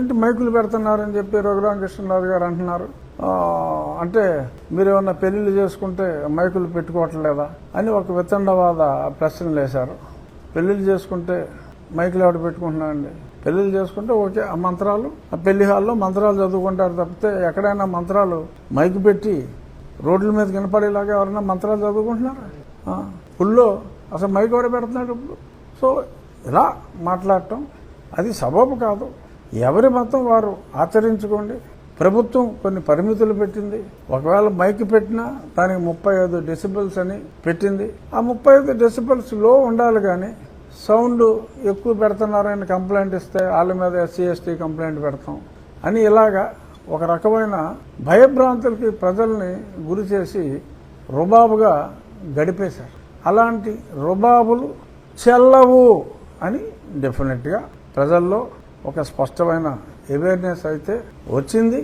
ఏంటి మైకులు పెడుతున్నారని చెప్పి రఘురామకృష్ణరాజు గారు అంటున్నారు. అంటే మీరేమన్నా పెళ్లిళ్ళు చేసుకుంటే మైకులు పెట్టుకోవట్లేదా అని ఒక వితండవాద ప్రశ్నలు వేశారు. పెళ్లిళ్ళు చేసుకుంటే మైకులు ఎవరు పెట్టుకుంటున్నారండి? పెళ్లిళ్ళు చేసుకుంటే ఓకే, ఆ మంత్రాలు ఆ పెళ్లి హాల్లో మంత్రాలు చదువుకుంటారు తప్పితే ఎక్కడైనా మంత్రాలు మైకు పెట్టి రోడ్ల మీద వినపడేలాగా ఎవరైనా మంత్రాలు చదువుకుంటున్నారా? ఊళ్ళో అసలు మైకు ఎవరు పెడుతున్నాడు ఇప్పుడు? సో ఇలా మాట్లాడటం అది సబబు కాదు. ఎవరి మతం వారు ఆచరించుకోండి. ప్రభుత్వం కొన్ని పరిమితులు పెట్టింది. ఒకవేళ మైక్ పెట్టినా దానికి 35 డెసిబెల్స్ అని పెట్టింది. ఆ 35 డెసిబెల్స్ లో ఉండాలి, కానీ సౌండ్ ఎక్కువ పెడుతున్నారని కంప్లైంట్ ఇస్తే వాళ్ళ మీద SC ST కంప్లైంట్ పెడతాం అని ఇలాగా ఒక రకమైన భయభ్రాంతులకి ప్రజల్ని గురి చేసి రుబాబుగా గడిపేశారు. అలాంటి రుబాబులు చెల్లవు అని డెఫినెట్గా ప్రజల్లో ఒక స్పష్టమైన అవేర్నెస్ అయితే వచ్చింది.